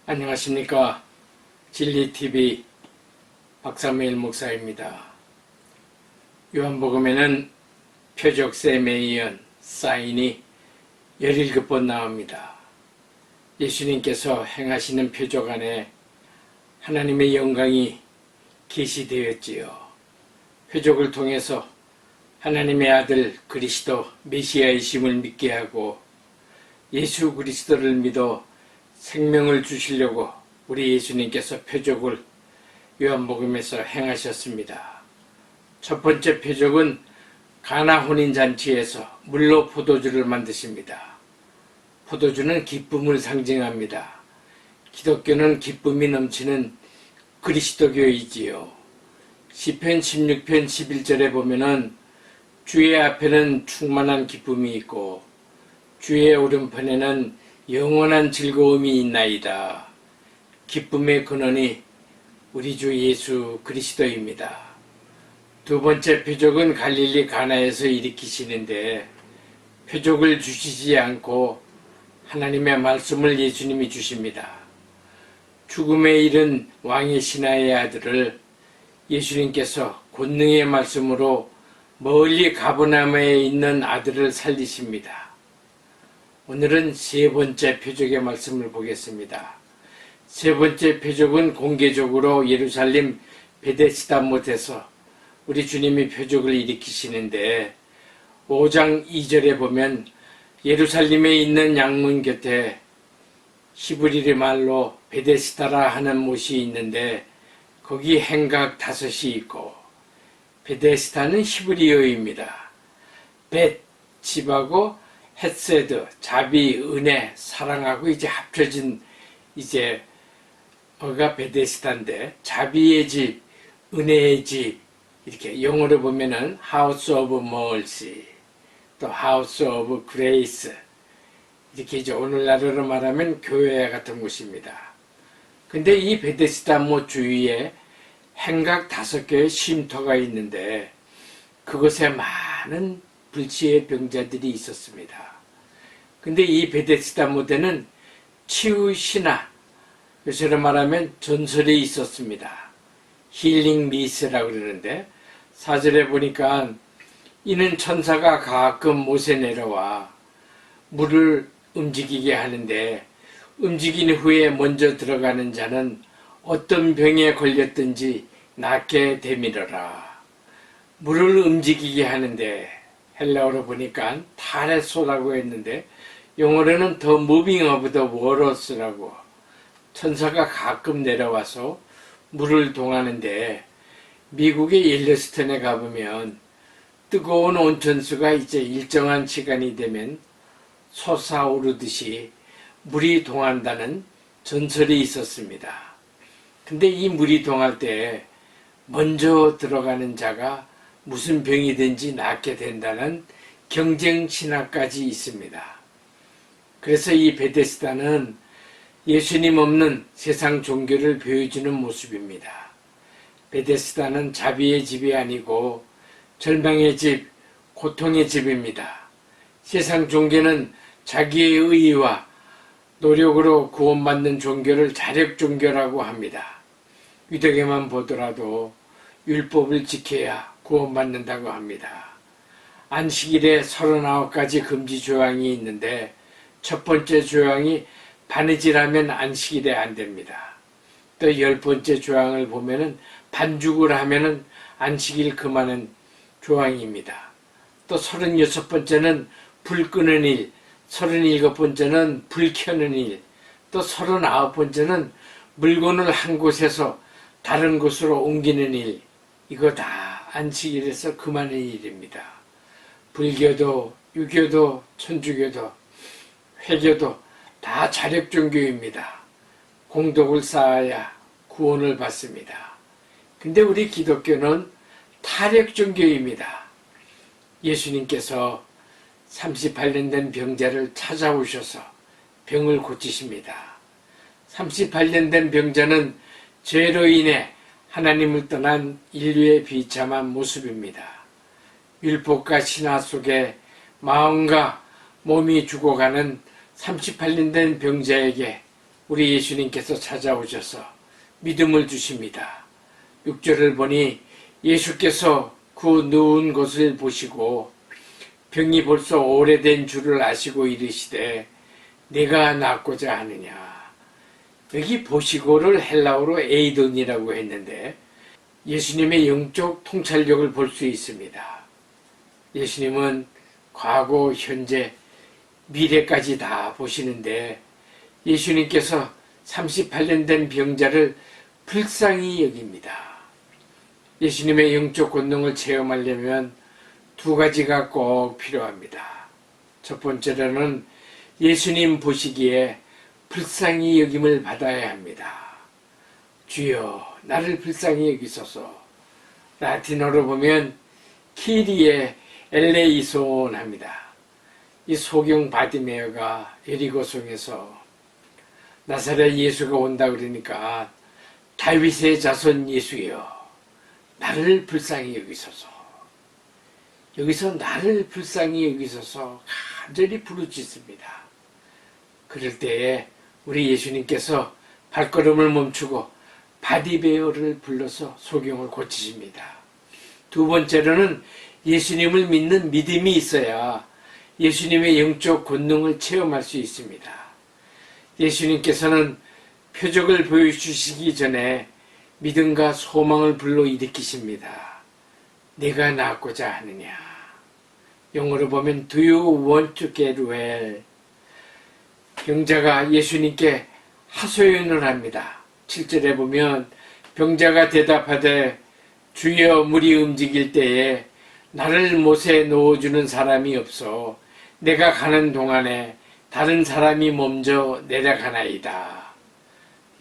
안녕하십니까. 진리TV 박삼일 목사입니다. 요한복음에는 표적셈에 이은 사인이 17번 나옵니다. 예수님께서 행하시는 표적 안에 하나님의 영광이 계시되었지요. 표적을 통해서 하나님의 아들 그리스도 메시아이심을 믿게 하고 예수 그리스도를 믿어 생명을 주시려고 우리 예수님께서 표적을 요한복음에서 행하셨습니다. 첫 번째 표적은 가나 혼인잔치에서 물로 포도주를 만드십니다. 포도주는 기쁨을 상징합니다. 기독교는 기쁨이 넘치는 그리스도교이지요. 시편 16편 11절에 보면은 주의 앞에는 충만한 기쁨이 있고 주의 오른편에는 영원한 즐거움이 있나이다. 기쁨의 근원이 우리 주 예수 그리스도입니다. 두 번째 표적은 갈릴리 가나에서 일으키시는데 표적을 주시지 않고 하나님의 말씀을 예수님이 주십니다. 죽음에 이른 왕의 신하의 아들을 예수님께서 권능의 말씀으로 멀리 가버나움에 있는 아들을 살리십니다. 오늘은 세 번째 표적의 말씀을 보겠습니다. 세 번째 표적은 공개적으로 예루살렘 베데스다 못에서 우리 주님이 표적을 일으키시는데 5장 2절에 보면 예루살렘에 있는 양문 곁에 히브리 말로 베데스다라 하는 못이 있는데 거기 행각 5이 있고 베데스다는 히브리어입니다. 벳, 집하고 헷세드, 자비, 은혜, 사랑하고 이제 합쳐진 이제 뭐가 베데스다인데 자비의 집, 은혜의 집 이렇게 영어로 보면은 House of Mercy 또 House of Grace 이렇게 이제 오늘날로 말하면 교회 같은 곳입니다. 근데 이 베데스다 못 주위에 행각 5개의 쉼터가 있는데 그곳에 많은 불치의 병자들이 있었습니다. 근데 이 베데스다 못에는 치유신화, 요새로 말하면 전설이 있었습니다. 힐링 미스라고 그러는데 4절에 보니까 이는 천사가 가끔 못에 내려와 물을 움직이게 하는데 움직인 후에 먼저 들어가는 자는 어떤 병에 걸렸든지 낫게 되밀어라. 물을 움직이게 하는데 헬라어로 보니까 타레소라고 했는데 영어로는 The Moving of the Waters라고 천사가 가끔 내려와서 물을 동하는데 미국의 옐러스톤에 가보면 뜨거운 온천수가 이제 일정한 시간이 되면 솟아오르듯이 물이 동한다는 전설이 있었습니다. 근데 이 물이 동할 때 먼저 들어가는 자가 무슨 병이든지 낫게 된다는 경쟁 신화까지 있습니다. 그래서 이 베데스다는 예수님 없는 세상 종교를 보여주는 모습입니다. 베데스다는 자비의 집이 아니고 절망의 집, 고통의 집입니다. 세상 종교는 자기의 의의와 노력으로 구원받는 종교를 자력 종교라고 합니다. 유대교만 보더라도 율법을 지켜야 구원받는다고 합니다. 안식일에 39가지 금지 조항이 있는데 첫 번째 조항이 바느질하면 안식일에 안 됩니다. 또 10번째 조항을 보면은 반죽을 하면은 안식일 그만한 조항입니다. 또 36번째는 불 끄는 일, 37번째는 불 켜는 일, 또 39번째는 물건을 한 곳에서 다른 곳으로 옮기는 일, 이거 다 안식일에서 그만한 일입니다. 불교도, 유교도, 천주교도, 회교도 다 자력 종교입니다. 공덕을 쌓아야 구원을 받습니다. 근데 우리 기독교는 타력 종교입니다. 예수님께서 38년 된 병자를 찾아오셔서 병을 고치십니다. 38년 된 병자는 죄로 인해 하나님을 떠난 인류의 비참한 모습입니다. 율법과 신화 속에 마음과 몸이 죽어가는 38년 된 병자에게 우리 예수님께서 찾아오셔서 믿음을 주십니다. 6절을 보니 예수께서 그 누운 것을 보시고 병이 벌써 오래된 줄을 아시고 이르시되 내가 낫고자 하느냐. 여기 보시고를 헬라어로 에이돈이라고 했는데 예수님의 영적 통찰력을 볼 수 있습니다. 예수님은 과거, 현재, 미래까지 다 보시는데 예수님께서 38년 된 병자를 불쌍히 여깁니다. 예수님의 영적 권능을 체험하려면 두 가지가 꼭 필요합니다. 첫 번째로는 예수님 보시기에 불쌍히 여김을 받아야 합니다. 주여 나를 불쌍히 여기소서. 라틴어로 보면 키리에 엘레이손 합니다. 이 소경 바디메어가 여리고성에서 나사렛 예수가 온다 그러니까 다윗의 자손 예수여 나를 불쌍히 여기소서. 여기서 나를 불쌍히 여기소서 간절히 부르짖습니다. 그럴 때에 우리 예수님께서 발걸음을 멈추고 바디베어를 불러서 소경을 고치십니다. 두 번째로는 예수님을 믿는 믿음이 있어야 예수님의 영적 권능을 체험할 수 있습니다. 예수님께서는 표적을 보여주시기 전에 믿음과 소망을 불러일으키십니다. 내가 낫고자 하느냐. 영어로 보면 Do you want to get well? 병자가 예수님께 하소연을 합니다. 7절에 보면 병자가 대답하되 주여 물이 움직일 때에 나를 못에 놓아주는 사람이 없어 내가 가는 동안에 다른 사람이 먼저 내려가나이다.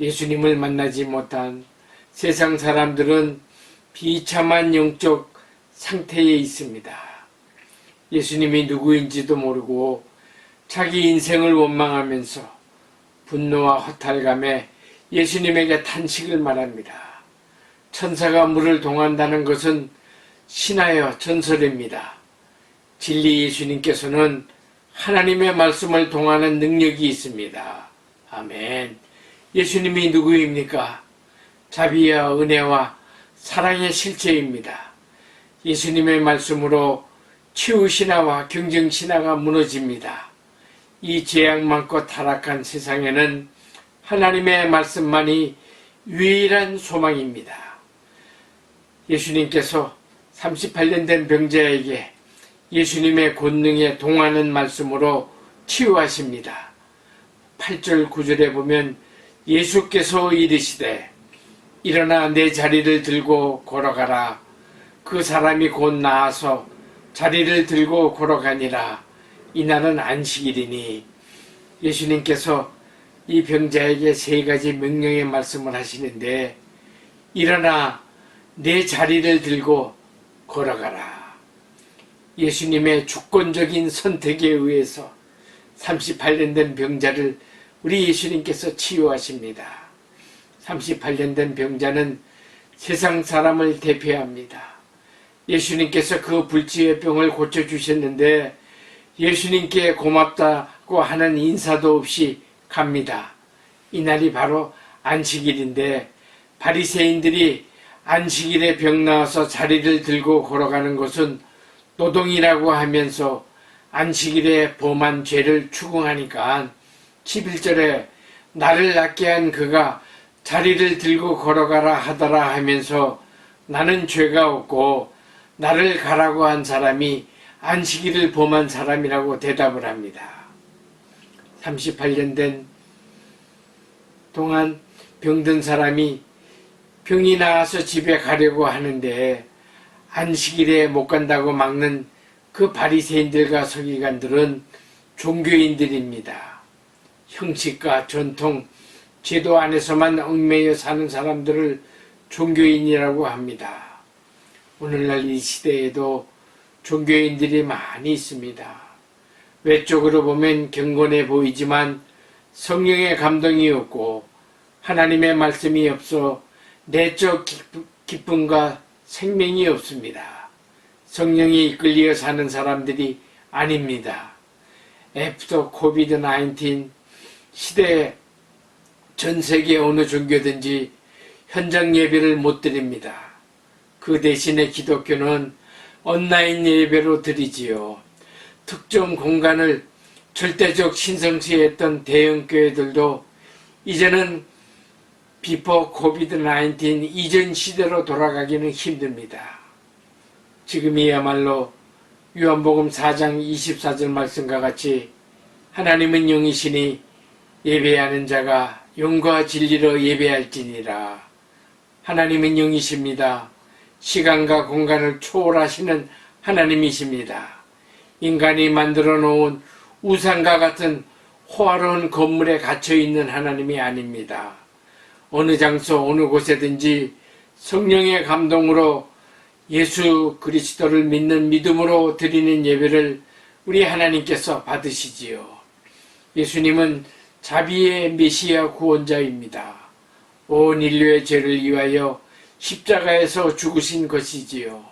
예수님을 만나지 못한 세상 사람들은 비참한 영적 상태에 있습니다. 예수님이 누구인지도 모르고 자기 인생을 원망하면서 분노와 허탈감에 예수님에게 탄식을 말합니다. 천사가 물을 동한다는 것은 신하여 전설입니다. 진리 예수님께서는 하나님의 말씀을 동하는 능력이 있습니다. 아멘. 예수님이 누구입니까? 자비와 은혜와 사랑의 실체입니다. 예수님의 말씀으로 치유신화와 경쟁신화가 무너집니다. 이 죄악 많고 타락한 세상에는 하나님의 말씀만이 유일한 소망입니다. 예수님께서 38년 된 병자에게 예수님의 권능에 동하는 말씀으로 치유하십니다. 8절 9절에 보면 예수께서 이르시되 일어나 내 자리를 들고 걸어가라. 그 사람이 곧 나아서 자리를 들고 걸어가니라. 이날은 안식일이니. 예수님께서 이 병자에게 세 가지 명령의 말씀을 하시는데 일어나 내 자리를 들고 걸어가라. 예수님의 주권적인 선택에 의해서 38년 된 병자를 우리 예수님께서 치유하십니다. 38년 된 병자는 세상 사람을 대표합니다. 예수님께서 그 불치의 병을 고쳐주셨는데 예수님께 고맙다고 하는 인사도 없이 갑니다. 이날이 바로 안식일인데 바리새인들이 안식일에 병 나와서 자리를 들고 걸어가는 것은 노동이라고 하면서 안식일에 범한 죄를 추궁하니까 11절에 나를 낫게 한 그가 자리를 들고 걸어가라 하더라 하면서 나는 죄가 없고 나를 가라고 한 사람이 안식일을 범한 사람이라고 대답을 합니다. 38년 된 동안 병든 사람이 병이 나아서 집에 가려고 하는데 안식일에 못 간다고 막는 그 바리새인들과 서기관들은 종교인들입니다. 형식과 전통, 제도 안에서만 얽매여 사는 사람들을 종교인이라고 합니다. 오늘날 이 시대에도 종교인들이 많이 있습니다. 외적으로 보면 경건해 보이지만 성령의 감동이 없고 하나님의 말씀이 없어 내적 기쁨과 생명이 없습니다. 성령이 이끌려 사는 사람들이 아닙니다. 애프터 코비드-19 시대에 전 세계 어느 종교든지 현장 예배를 못 드립니다. 그 대신에 기독교는 온라인 예배로 드리지요. 특정 공간을 절대적 신성시했던 대형교회들도 이제는 비포 코비드-19 이전 시대로 돌아가기는 힘듭니다. 지금이야말로 요한복음 4장 24절 말씀과 같이 하나님은 영이시니 예배하는 자가 영과 진리로 예배할지니라. 하나님은 영이십니다. 시간과 공간을 초월하시는 하나님이십니다. 인간이 만들어 놓은 우상과 같은 호화로운 건물에 갇혀있는 하나님이 아닙니다. 어느 장소 어느 곳에든지 성령의 감동으로 예수 그리스도를 믿는 믿음으로 드리는 예배를 우리 하나님께서 받으시지요. 예수님은 자비의 메시아 구원자입니다. 온 인류의 죄를 위하여 십자가에서 죽으신 것이지요.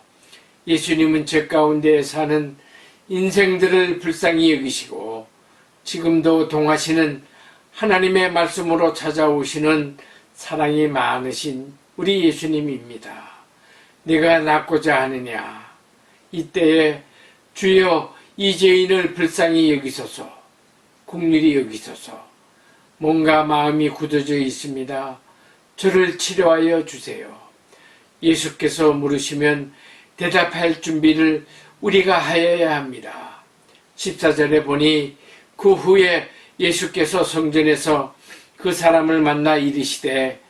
예수님은 죄 가운데 사는 인생들을 불쌍히 여기시고 지금도 동하시는 하나님의 말씀으로 찾아오시는 사랑이 많으신 우리 예수님입니다. 내가 낫고자 하느냐. 이때에 주여 이 죄인을 불쌍히 여기소서, 긍휼히 여기소서. 뭔가 마음이 굳어져 있습니다. 저를 치료하여 주세요. 예수께서 물으시면 대답할 준비를 우리가 하여야 합니다. 14절에 보니 그 후에 예수께서 성전에서 그 사람을 만나 이르시되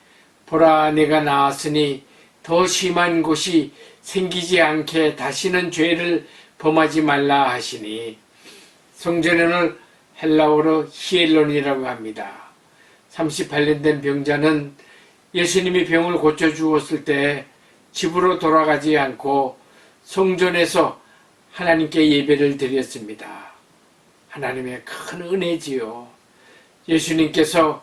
보라 내가 나았으니 더 심한 곳이 생기지 않게 다시는 죄를 범하지 말라 하시니 성전에는 헬라어로 히엘론이라고 합니다. 38년 된 병자는 예수님이 병을 고쳐주었을 때 집으로 돌아가지 않고 성전에서 하나님께 예배를 드렸습니다. 하나님의 큰 은혜지요. 예수님께서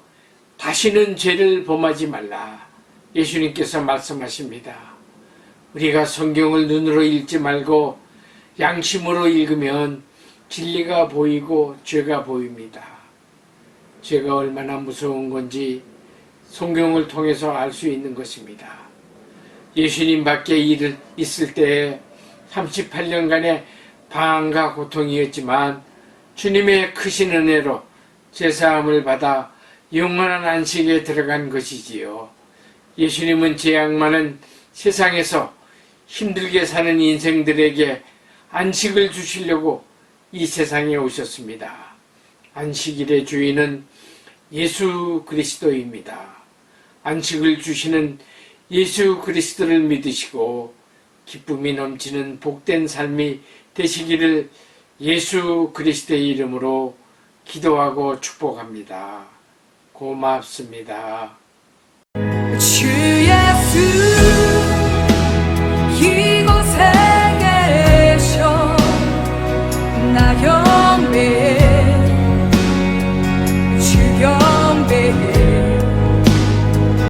다시는 죄를 범하지 말라. 예수님께서 말씀하십니다. 우리가 성경을 눈으로 읽지 말고 양심으로 읽으면 진리가 보이고 죄가 보입니다. 죄가 얼마나 무서운 건지 성경을 통해서 알 수 있는 것입니다. 예수님 밖에 있을 때에 38년간의 방황과 고통이었지만 주님의 크신 은혜로 제사함을 받아 영원한 안식에 들어간 것이지요. 예수님은 죄악 많은 세상에서 힘들게 사는 인생들에게 안식을 주시려고 이 세상에 오셨습니다. 안식일의 주인은 예수 그리스도입니다. 안식을 주시는 예수 그리스도를 믿으시고 기쁨이 넘치는 복된 삶이 되시기를 예수 그리스도의 이름으로 기도하고 축복합니다. 고맙습니다. 주 예수